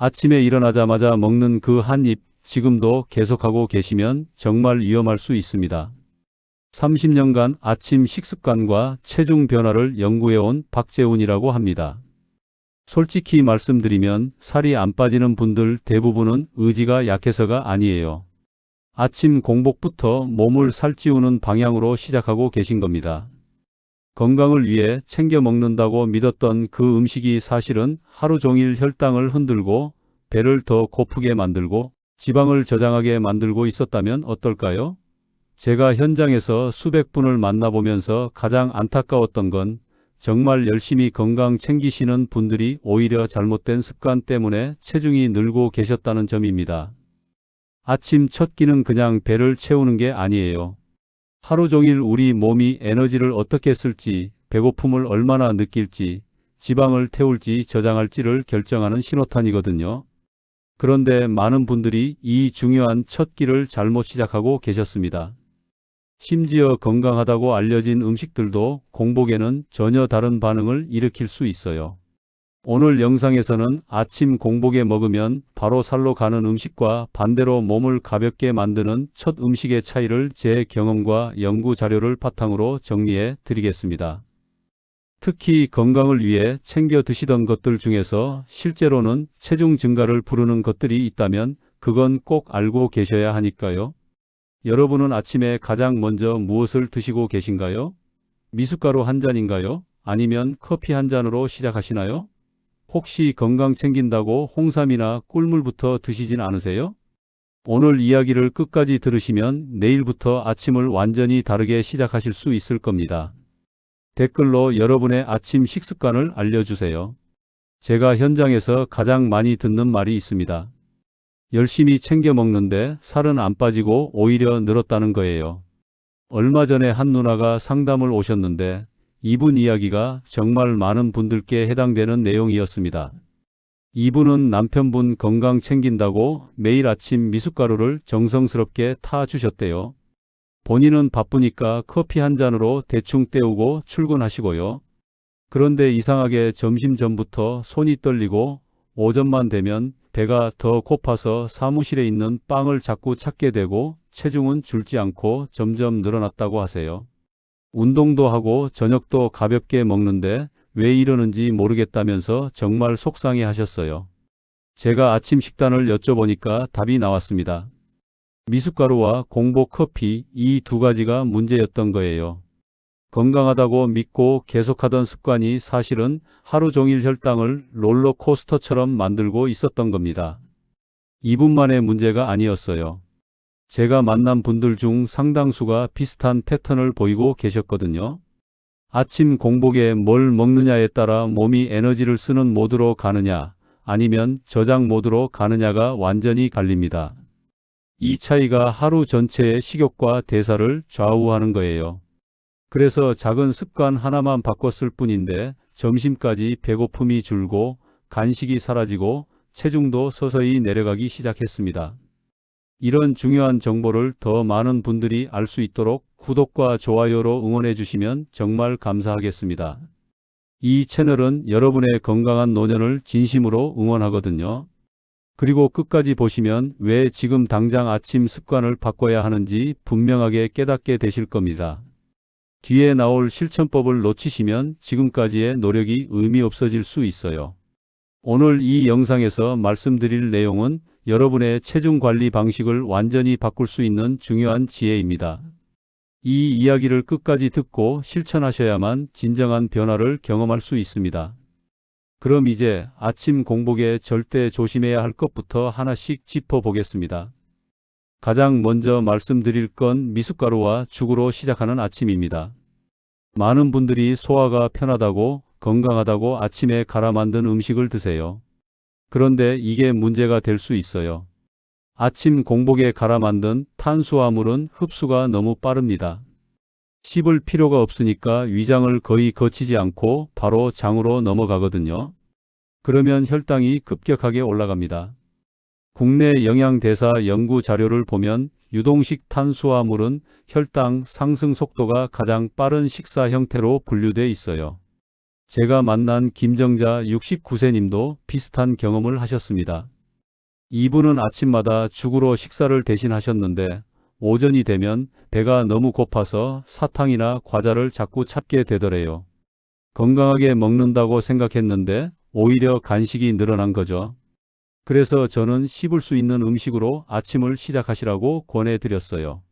아침에 일어나자마자 먹는 그 한 입, 지금도 계속하고 계시면 정말 위험할 수 있습니다. 30년간 아침 식습관과 체중 변화를 연구해온 박재훈이라고 합니다. 솔직히 말씀드리면 살이 안 빠지는 분들 대부분은 의지가 약해서가 아니에요. 아침 공복부터 몸을 살찌우는 방향으로 시작하고 계신 겁니다. 건강을 위해 챙겨 먹는다고 믿었던 그 음식이 사실은 하루 종일 혈당을 흔들고 배를 더 고프게 만들고 지방을 저장하게 만들고 있었다면 어떨까요? 제가 현장에서 수백 분을 만나보면서 가장 안타까웠던 건 정말 열심히 건강 챙기시는 분들이 오히려 잘못된 습관 때문에 체중이 늘고 계셨다는 점입니다. 아침 첫 끼는 그냥 배를 채우는 게 아니에요. 하루 종일 우리 몸이 에너지를 어떻게 쓸지, 배고픔을 얼마나 느낄지, 지방을 태울지 저장할지를 결정하는 신호탄이거든요. 그런데 많은 분들이 이 중요한 첫 끼를 잘못 시작하고 계셨습니다. 심지어 건강하다고 알려진 음식들도 공복에는 전혀 다른 반응을 일으킬 수 있어요. 오늘 영상에서는 아침 공복에 먹으면 바로 살로 가는 음식과 반대로 몸을 가볍게 만드는 첫 음식의 차이를 제 경험과 연구 자료를 바탕으로 정리해 드리겠습니다. 특히 건강을 위해 챙겨 드시던 것들 중에서 실제로는 체중 증가를 부르는 것들이 있다면 그건 꼭 알고 계셔야 하니까요. 여러분은 아침에 가장 먼저 무엇을 드시고 계신가요? 미숫가루 한 잔인가요? 아니면 커피 한 잔으로 시작하시나요? 혹시 건강 챙긴다고 홍삼이나 꿀물부터 드시진 않으세요? 오늘 이야기를 끝까지 들으시면 내일부터 아침을 완전히 다르게 시작하실 수 있을 겁니다. 댓글로 여러분의 아침 식습관을 알려주세요. 제가 현장에서 가장 많이 듣는 말이 있습니다. 열심히 챙겨 먹는데 살은 안 빠지고 오히려 늘었다는 거예요. 얼마 전에 한 누나가 상담을 오셨는데 이분 이야기가 정말 많은 분들께 해당되는 내용이었습니다. 이분은 남편분 건강 챙긴다고 매일 아침 미숫가루를 정성스럽게 타주셨대요. 본인은 바쁘니까 커피 한 잔으로 대충 때우고 출근하시고요. 그런데 이상하게 점심 전부터 손이 떨리고 오전만 되면 배가 더 고파서 사무실에 있는 빵을 자꾸 찾게 되고 체중은 줄지 않고 점점 늘어났다고 하세요. 운동도 하고 저녁도 가볍게 먹는데 왜 이러는지 모르겠다면서 정말 속상해 하셨어요. 제가 아침 식단을 여쭤보니까 답이 나왔습니다. 미숫가루와 공복 커피, 이 두 가지가 문제였던 거예요. 건강하다고 믿고 계속하던 습관이 사실은 하루 종일 혈당을 롤러코스터처럼 만들고 있었던 겁니다. 이분만의 문제가 아니었어요. 제가 만난 분들 중 상당수가 비슷한 패턴을 보이고 계셨거든요. 아침 공복에 뭘 먹느냐에 따라 몸이 에너지를 쓰는 모드로 가느냐, 아니면 저장 모드로 가느냐가 완전히 갈립니다. 이 차이가 하루 전체의 식욕과 대사를 좌우하는 거예요. 그래서 작은 습관 하나만 바꿨을 뿐인데 점심까지 배고픔이 줄고 간식이 사라지고 체중도 서서히 내려가기 시작했습니다. 이런 중요한 정보를 더 많은 분들이 알 수 있도록 구독과 좋아요로 응원해 주시면 정말 감사하겠습니다. 이 채널은 여러분의 건강한 노년을 진심으로 응원하거든요. 그리고 끝까지 보시면 왜 지금 당장 아침 습관을 바꿔야 하는지 분명하게 깨닫게 되실 겁니다. 뒤에 나올 실천법을 놓치시면 지금까지의 노력이 의미 없어질 수 있어요. 오늘 이 영상에서 말씀드릴 내용은 여러분의 체중 관리 방식을 완전히 바꿀 수 있는 중요한 지혜입니다. 이 이야기를 끝까지 듣고 실천하셔야만 진정한 변화를 경험할 수 있습니다. 그럼 이제 아침 공복에 절대 조심해야 할 것부터 하나씩 짚어보겠습니다. 가장 먼저 말씀드릴 건 미숫가루와 죽으로 시작하는 아침입니다. 많은 분들이 소화가 편하다고 건강하다고 아침에 갈아 만든 음식을 드세요. 그런데 이게 문제가 될 수 있어요. 아침 공복에 갈아 만든 탄수화물은 흡수가 너무 빠릅니다. 씹을 필요가 없으니까 위장을 거의 거치지 않고 바로 장으로 넘어가거든요. 그러면 혈당이 급격하게 올라갑니다. 국내 영양대사 연구 자료를 보면 유동식 탄수화물은 혈당 상승 속도가 가장 빠른 식사 형태로 분류돼 있어요. 제가 만난 김정자 69세님도 비슷한 경험을 하셨습니다. 이분은 아침마다 죽으로 식사를 대신하셨는데 오전이 되면 배가 너무 고파서 사탕이나 과자를 자꾸 찾게 되더래요. 건강하게 먹는다고 생각했는데 오히려 간식이 늘어난 거죠. 그래서 저는 씹을 수 있는 음식으로 아침을 시작하시라고 권해드렸어요.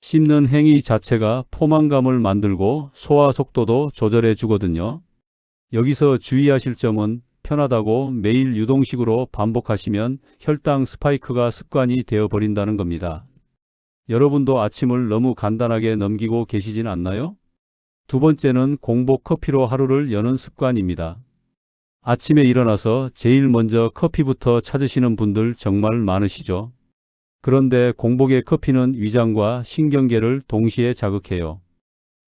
씹는 행위 자체가 포만감을 만들고 소화 속도도 조절해 주거든요. 여기서 주의하실 점은 편하다고 매일 유동식으로 반복하시면 혈당 스파이크가 습관이 되어버린다는 겁니다. 여러분도 아침을 너무 간단하게 넘기고 계시진 않나요? 두 번째는 공복 커피로 하루를 여는 습관입니다. 아침에 일어나서 제일 먼저 커피부터 찾으시는 분들 정말 많으시죠? 그런데 공복의 커피는 위장과 신경계를 동시에 자극해요.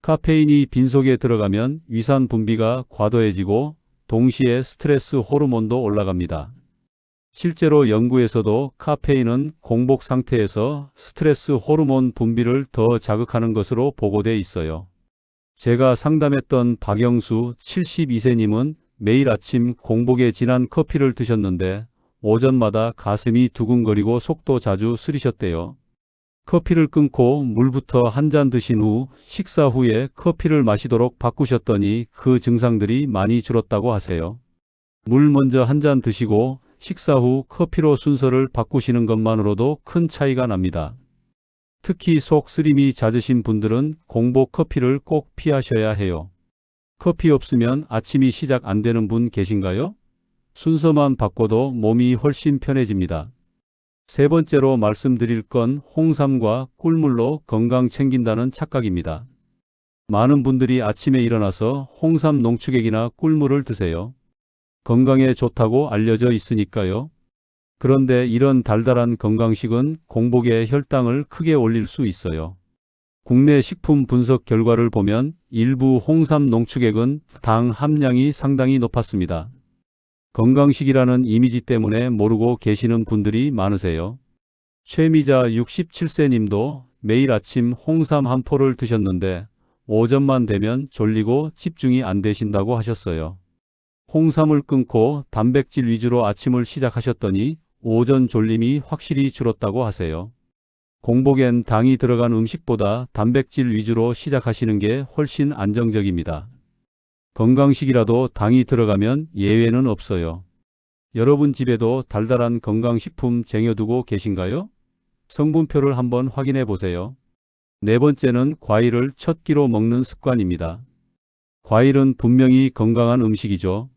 카페인이 빈속에 들어가면 위산 분비가 과도해지고 동시에 스트레스 호르몬도 올라갑니다. 실제로 연구에서도 카페인은 공복 상태에서 스트레스 호르몬 분비를 더 자극하는 것으로 보고돼 있어요. 제가 상담했던 박영수 72세님은 매일 아침 공복에 진한 커피를 드셨는데 오전마다 가슴이 두근거리고 속도 자주 쓰리셨대요. 커피를 끊고 물부터 한 잔 드신 후 식사 후에 커피를 마시도록 바꾸셨더니 그 증상들이 많이 줄었다고 하세요. 물 먼저 한 잔 드시고 식사 후 커피로 순서를 바꾸시는 것만으로도 큰 차이가 납니다. 특히 속 쓰림이 잦으신 분들은 공복 커피를 꼭 피하셔야 해요. 커피 없으면 아침이 시작 안 되는 분 계신가요? 순서만 바꿔도 몸이 훨씬 편해집니다. 세 번째로 말씀드릴 건 홍삼과 꿀물로 건강 챙긴다는 착각입니다. 많은 분들이 아침에 일어나서 홍삼 농축액이나 꿀물을 드세요. 건강에 좋다고 알려져 있으니까요. 그런데 이런 달달한 건강식은 공복에 혈당을 크게 올릴 수 있어요. 국내 식품 분석 결과를 보면 일부 홍삼 농축액은 당 함량이 상당히 높았습니다. 건강식이라는 이미지 때문에 모르고 계시는 분들이 많으세요. 최미자 67세님도 매일 아침 홍삼 한 포를 드셨는데 오전만 되면 졸리고 집중이 안 되신다고 하셨어요. 홍삼을 끊고 단백질 위주로 아침을 시작하셨더니 오전 졸림이 확실히 줄었다고 하세요. 공복엔 당이 들어간 음식보다 단백질 위주로 시작하시는 게 훨씬 안정적입니다. 건강식이라도 당이 들어가면 예외는 없어요. 여러분 집에도 달달한 건강식품 쟁여두고 계신가요? 성분표를 한번 확인해 보세요. 네 번째는 과일을 첫 끼로 먹는 습관입니다. 과일은 분명히 건강한 음식이죠.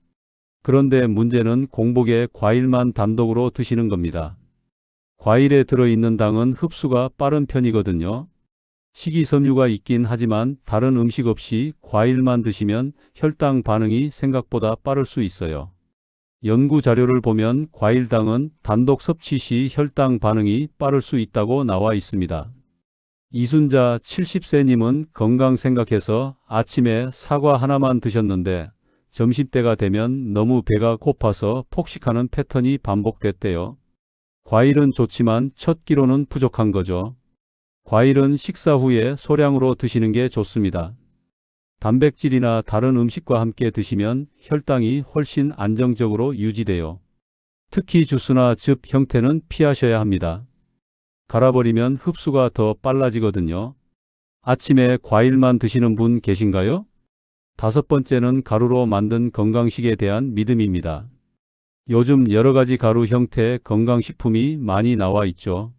그런데 문제는 공복에 과일만 단독으로 드시는 겁니다. 과일에 들어있는 당은 흡수가 빠른 편이거든요. 식이섬유가 있긴 하지만 다른 음식 없이 과일만 드시면 혈당 반응이 생각보다 빠를 수 있어요. 연구 자료를 보면 과일당은 단독 섭취 시 혈당 반응이 빠를 수 있다고 나와 있습니다. 이순자 70세님은 건강 생각해서 아침에 사과 하나만 드셨는데 점심때가 되면 너무 배가 고파서 폭식하는 패턴이 반복됐대요. 과일은 좋지만 첫 끼로는 부족한 거죠. 과일은 식사 후에 소량으로 드시는 게 좋습니다. 단백질이나 다른 음식과 함께 드시면 혈당이 훨씬 안정적으로 유지돼요. 특히 주스나 즙 형태는 피하셔야 합니다. 갈아버리면 흡수가 더 빨라지거든요. 아침에 과일만 드시는 분 계신가요? 다섯 번째는 가루로 만든 건강식에 대한 믿음입니다. 요즘 여러 가지 가루 형태의 건강식품이 많이 나와 있죠.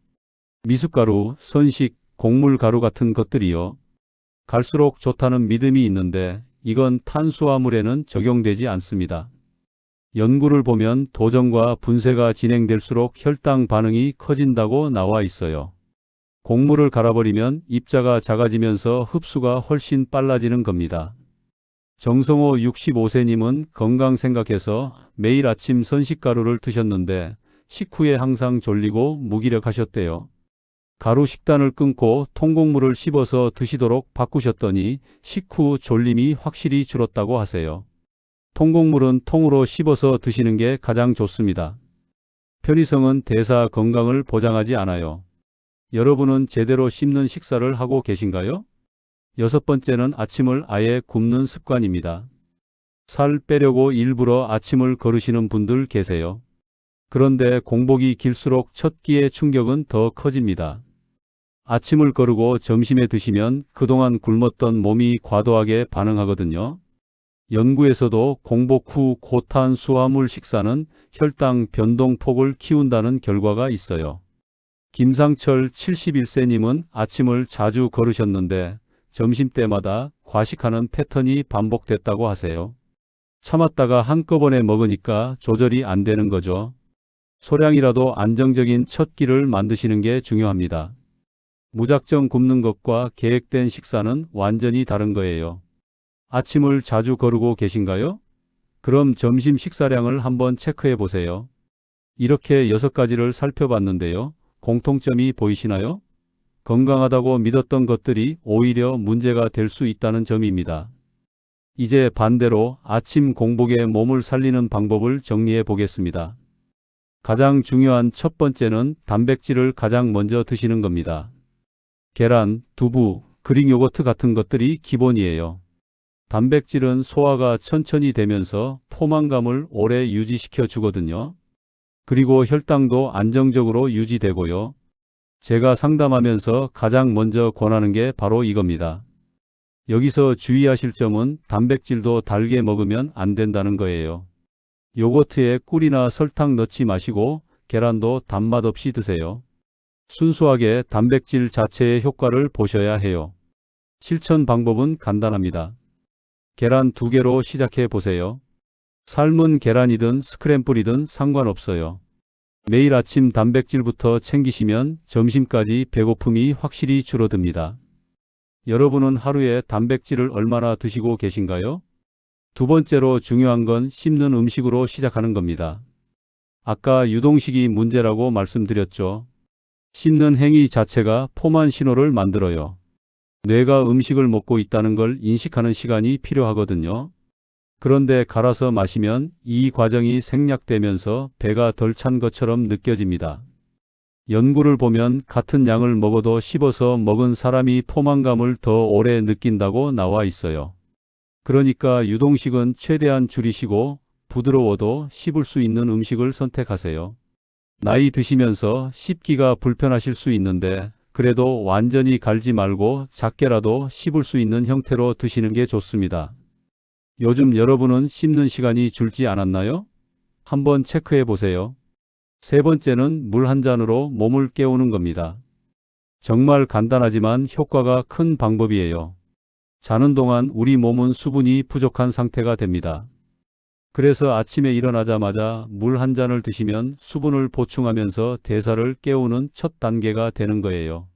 미숫가루, 선식, 곡물가루 같은 것들이요. 갈수록 좋다는 믿음이 있는데 이건 탄수화물에는 적용되지 않습니다. 연구를 보면 도전과 분쇄가 진행될수록 혈당 반응이 커진다고 나와 있어요. 곡물을 갈아버리면 입자가 작아지면서 흡수가 훨씬 빨라지는 겁니다. 정성호 65세님은 건강 생각해서 매일 아침 선식가루를 드셨는데 식후에 항상 졸리고 무기력하셨대요. 가루 식단을 끊고 통곡물을 씹어서 드시도록 바꾸셨더니 식후 졸림이 확실히 줄었다고 하세요. 통곡물은 통으로 씹어서 드시는 게 가장 좋습니다. 편의성은 대사 건강을 보장하지 않아요. 여러분은 제대로 씹는 식사를 하고 계신가요? 여섯 번째는 아침을 아예 굶는 습관입니다. 살 빼려고 일부러 아침을 거르시는 분들 계세요. 그런데 공복이 길수록 첫 끼의 충격은 더 커집니다. 아침을 거르고 점심에 드시면 그동안 굶었던 몸이 과도하게 반응하거든요. 연구에서도 공복 후 고탄수화물 식사는 혈당 변동폭을 키운다는 결과가 있어요. 김상철 71세님은 아침을 자주 거르셨는데 점심때마다 과식하는 패턴이 반복됐다고 하세요. 참았다가 한꺼번에 먹으니까 조절이 안 되는 거죠. 소량이라도 안정적인 첫 끼를 만드시는 게 중요합니다. 무작정 굶는 것과 계획된 식사는 완전히 다른 거예요. 아침을 자주 거르고 계신가요? 그럼 점심 식사량을 한번 체크해 보세요. 이렇게 6가지를 살펴봤는데요. 공통점이 보이시나요? 건강하다고 믿었던 것들이 오히려 문제가 될 수 있다는 점입니다. 이제 반대로 아침 공복에 몸을 살리는 방법을 정리해 보겠습니다. 가장 중요한 첫 번째는 단백질을 가장 먼저 드시는 겁니다. 계란, 두부, 그릭 요거트 같은 것들이 기본이에요. 단백질은 소화가 천천히 되면서 포만감을 오래 유지시켜 주거든요. 그리고 혈당도 안정적으로 유지되고요. 제가 상담하면서 가장 먼저 권하는 게 바로 이겁니다. 여기서 주의하실 점은 단백질도 달게 먹으면 안 된다는 거예요. 요거트에 꿀이나 설탕 넣지 마시고 계란도 단맛 없이 드세요. 순수하게 단백질 자체의 효과를 보셔야 해요. 실천 방법은 간단합니다. 계란 2개로 시작해 보세요. 삶은 계란이든 스크램블이든 상관없어요. 매일 아침 단백질부터 챙기시면 점심까지 배고픔이 확실히 줄어듭니다. 여러분은 하루에 단백질을 얼마나 드시고 계신가요? 두 번째로 중요한 건 씹는 음식으로 시작하는 겁니다. 아까 유동식이 문제라고 말씀드렸죠. 씹는 행위 자체가 포만 신호를 만들어요. 뇌가 음식을 먹고 있다는 걸 인식하는 시간이 필요하거든요. 그런데 갈아서 마시면 이 과정이 생략되면서 배가 덜 찬 것처럼 느껴집니다. 연구를 보면 같은 양을 먹어도 씹어서 먹은 사람이 포만감을 더 오래 느낀다고 나와 있어요. 그러니까 유동식은 최대한 줄이시고 부드러워도 씹을 수 있는 음식을 선택하세요. 나이 드시면서 씹기가 불편하실 수 있는데 그래도 완전히 갈지 말고 작게라도 씹을 수 있는 형태로 드시는 게 좋습니다. 요즘 여러분은 씹는 시간이 줄지 않았나요? 한번 체크해 보세요. 세 번째는 물 한 잔으로 몸을 깨우는 겁니다. 정말 간단하지만 효과가 큰 방법이에요. 자는 동안 우리 몸은 수분이 부족한 상태가 됩니다. 그래서 아침에 일어나자마자 물 한 잔을 드시면 수분을 보충하면서 대사를 깨우는 첫 단계가 되는 거예요.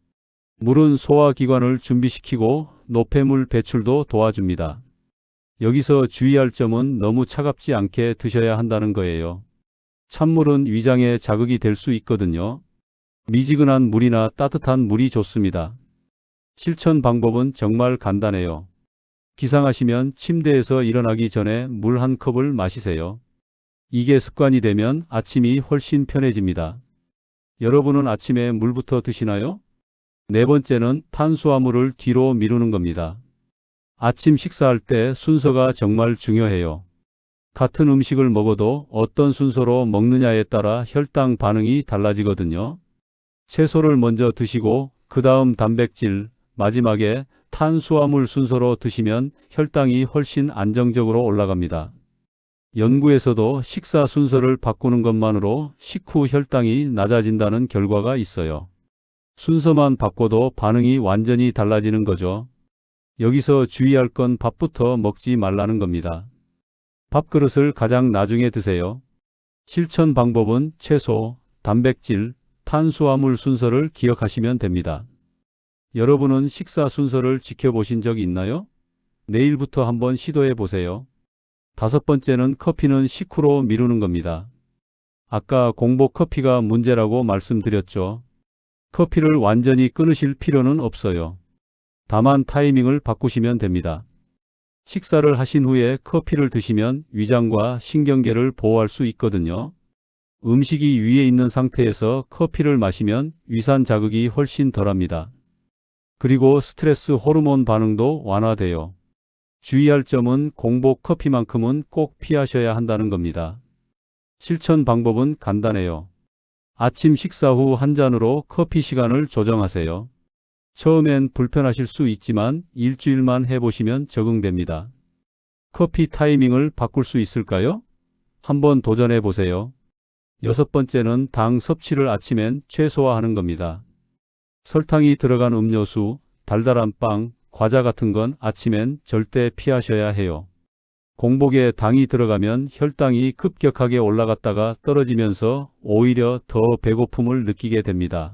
물은 소화기관을 준비시키고 노폐물 배출도 도와줍니다. 여기서 주의할 점은 너무 차갑지 않게 드셔야 한다는 거예요. 찬물은 위장에 자극이 될 수 있거든요. 미지근한 물이나 따뜻한 물이 좋습니다. 실천 방법은 정말 간단해요. 기상하시면 침대에서 일어나기 전에 물 한 컵을 마시세요. 이게 습관이 되면 아침이 훨씬 편해집니다. 여러분은 아침에 물부터 드시나요? 네 번째는 탄수화물을 뒤로 미루는 겁니다. 아침 식사할 때 순서가 정말 중요해요. 같은 음식을 먹어도 어떤 순서로 먹느냐에 따라 혈당 반응이 달라지거든요. 채소를 먼저 드시고 그 다음 단백질, 마지막에 탄수화물 순서로 드시면 혈당이 훨씬 안정적으로 올라갑니다. 연구에서도 식사 순서를 바꾸는 것만으로 식후 혈당이 낮아진다는 결과가 있어요. 순서만 바꿔도 반응이 완전히 달라지는 거죠. 여기서 주의할 건 밥부터 먹지 말라는 겁니다. 밥그릇을 가장 나중에 드세요. 실천 방법은 채소, 단백질, 탄수화물 순서를 기억하시면 됩니다. 여러분은 식사 순서를 지켜보신 적 있나요? 내일부터 한번 시도해 보세요. 다섯 번째는 커피는 식후로 미루는 겁니다. 아까 공복 커피가 문제라고 말씀드렸죠. 커피를 완전히 끊으실 필요는 없어요. 다만 타이밍을 바꾸시면 됩니다. 식사를 하신 후에 커피를 드시면 위장과 신경계를 보호할 수 있거든요. 음식이 위에 있는 상태에서 커피를 마시면 위산 자극이 훨씬 덜합니다. 그리고 스트레스 호르몬 반응도 완화돼요. 주의할 점은 공복 커피만큼은 꼭 피하셔야 한다는 겁니다. 실천 방법은 간단해요. 아침 식사 후 한 잔으로 커피 시간을 조정하세요. 처음엔 불편하실 수 있지만 일주일만 해보시면 적응됩니다. 커피 타이밍을 바꿀 수 있을까요? 한번 도전해 보세요. 여섯 번째는 당 섭취를 아침엔 최소화하는 겁니다. 설탕이 들어간 음료수, 달달한 빵, 과자 같은 건 아침엔 절대 피하셔야 해요. 공복에 당이 들어가면 혈당이 급격하게 올라갔다가 떨어지면서 오히려 더 배고픔을 느끼게 됩니다.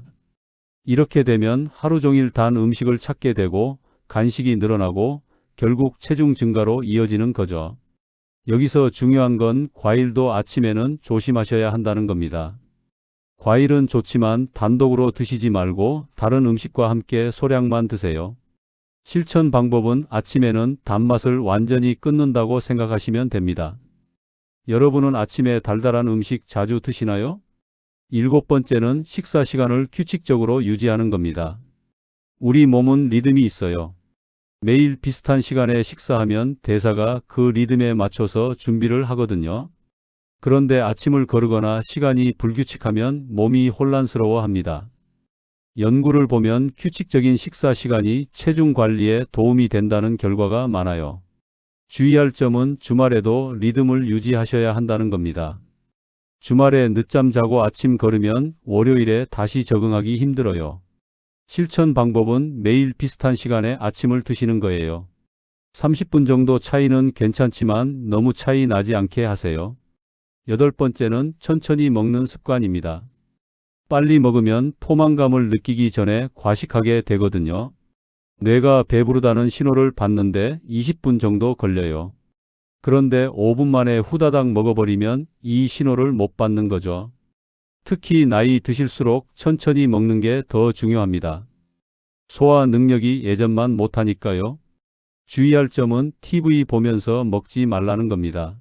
이렇게 되면 하루 종일 단 음식을 찾게 되고 간식이 늘어나고 결국 체중 증가로 이어지는 거죠. 여기서 중요한 건 과일도 아침에는 조심하셔야 한다는 겁니다. 과일은 좋지만 단독으로 드시지 말고 다른 음식과 함께 소량만 드세요. 실천 방법은 아침에는 단맛을 완전히 끊는다고 생각하시면 됩니다. 여러분은 아침에 달달한 음식 자주 드시나요? 일곱 번째는 식사 시간을 규칙적으로 유지하는 겁니다. 우리 몸은 리듬이 있어요. 매일 비슷한 시간에 식사하면 대사가 그 리듬에 맞춰서 준비를 하거든요. 그런데 아침을 거르거나 시간이 불규칙하면 몸이 혼란스러워합니다. 연구를 보면 규칙적인 식사 시간이 체중 관리에 도움이 된다는 결과가 많아요. 주의할 점은 주말에도 리듬을 유지하셔야 한다는 겁니다. 주말에 늦잠 자고 아침 걸으면 월요일에 다시 적응하기 힘들어요. 실천 방법은 매일 비슷한 시간에 아침을 드시는 거예요. 30분 정도 차이는 괜찮지만 너무 차이 나지 않게 하세요. 여덟 번째는 천천히 먹는 습관입니다. 빨리 먹으면 포만감을 느끼기 전에 과식하게 되거든요. 뇌가 배부르다는 신호를 받는데 20분 정도 걸려요. 그런데 5분 만에 후다닥 먹어버리면 이 신호를 못 받는 거죠. 특히 나이 드실수록 천천히 먹는 게 더 중요합니다. 소화 능력이 예전만 못하니까요. 주의할 점은 TV 보면서 먹지 말라는 겁니다.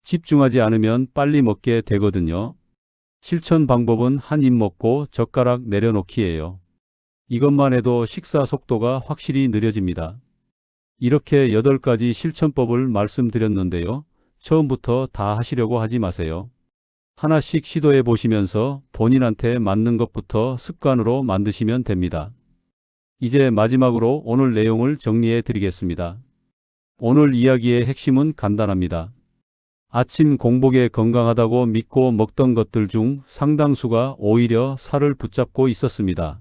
집중하지 않으면 빨리 먹게 되거든요. 실천 방법은 한 입 먹고 젓가락 내려놓기예요. 이것만 해도 식사 속도가 확실히 느려집니다. 이렇게 8가지 실천법을 말씀드렸는데요. 처음부터 다 하시려고 하지 마세요. 하나씩 시도해 보시면서 본인한테 맞는 것부터 습관으로 만드시면 됩니다. 이제 마지막으로 오늘 내용을 정리해 드리겠습니다. 오늘 이야기의 핵심은 간단합니다. 아침 공복에 건강하다고 믿고 먹던 것들 중 상당수가 오히려 살을 붙잡고 있었습니다.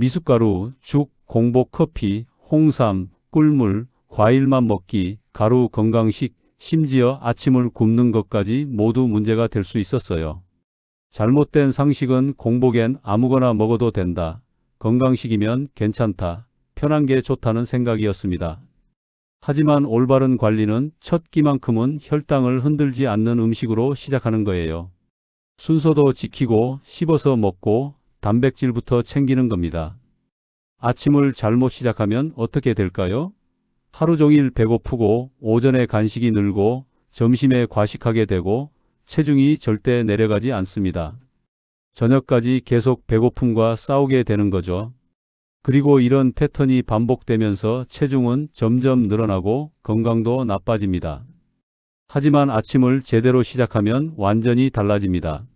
미숫가루, 죽, 공복 커피, 홍삼, 꿀물, 과일만 먹기, 가루 건강식, 심지어 아침을 굶는 것까지 모두 문제가 될 수 있었어요. 잘못된 상식은 공복엔 아무거나 먹어도 된다. 건강식이면 괜찮다. 편한 게 좋다는 생각이었습니다. 하지만 올바른 관리는 첫 끼만큼은 혈당을 흔들지 않는 음식으로 시작하는 거예요. 순서도 지키고 씹어서 먹고 단백질부터 챙기는 겁니다. 아침을 잘못 시작하면 어떻게 될까요? 하루 종일 배고프고 오전에 간식이 늘고 점심에 과식하게 되고 체중이 절대 내려가지 않습니다. 저녁까지 계속 배고픔과 싸우게 되는 거죠. 그리고 이런 패턴이 반복되면서 체중은 점점 늘어나고 건강도 나빠집니다. 하지만 아침을 제대로 시작하면 완전히 달라집니다.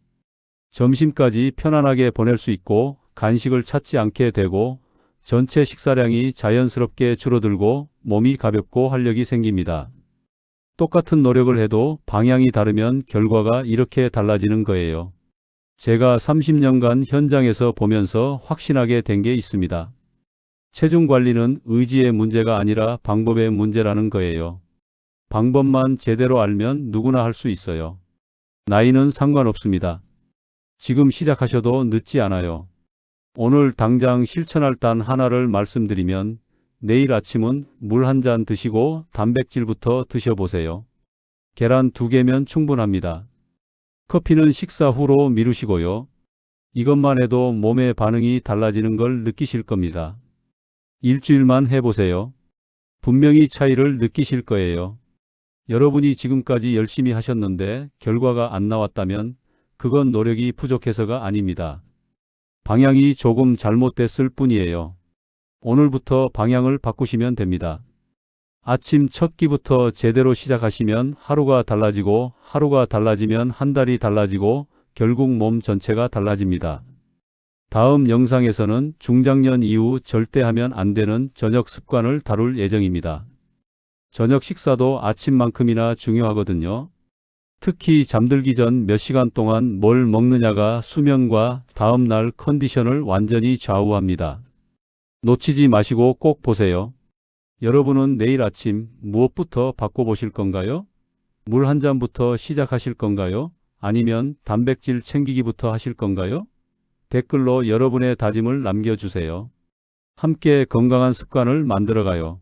점심까지 편안하게 보낼 수 있고 간식을 찾지 않게 되고 전체 식사량이 자연스럽게 줄어들고 몸이 가볍고 활력이 생깁니다. 똑같은 노력을 해도 방향이 다르면 결과가 이렇게 달라지는 거예요. 제가 30년간 현장에서 보면서 확신하게 된 게 있습니다. 체중 관리는 의지의 문제가 아니라 방법의 문제라는 거예요. 방법만 제대로 알면 누구나 할 수 있어요. 나이는 상관없습니다. 지금 시작하셔도 늦지 않아요. 오늘 당장 실천할 단 하나를 말씀드리면 내일 아침은 물 한 잔 드시고 단백질부터 드셔보세요. 계란 2개면 충분합니다. 커피는 식사 후로 미루시고요. 이것만 해도 몸의 반응이 달라지는 걸 느끼실 겁니다. 일주일만 해보세요. 분명히 차이를 느끼실 거예요. 여러분이 지금까지 열심히 하셨는데 결과가 안 나왔다면 그건 노력이 부족해서가 아닙니다. 방향이 조금 잘못됐을 뿐이에요. 오늘부터 방향을 바꾸시면 됩니다. 아침 첫 끼부터 제대로 시작하시면 하루가 달라지고 하루가 달라지면 한 달이 달라지고 결국 몸 전체가 달라집니다. 다음 영상에서는 중장년 이후 절대 하면 안 되는 저녁 습관을 다룰 예정입니다. 저녁 식사도 아침만큼이나 중요하거든요. 특히 잠들기 전 몇 시간 동안 뭘 먹느냐가 수면과 다음 날 컨디션을 완전히 좌우합니다. 놓치지 마시고 꼭 보세요. 여러분은 내일 아침 무엇부터 바꿔보실 건가요? 물 한 잔부터 시작하실 건가요? 아니면 단백질 챙기기부터 하실 건가요? 댓글로 여러분의 다짐을 남겨주세요. 함께 건강한 습관을 만들어가요.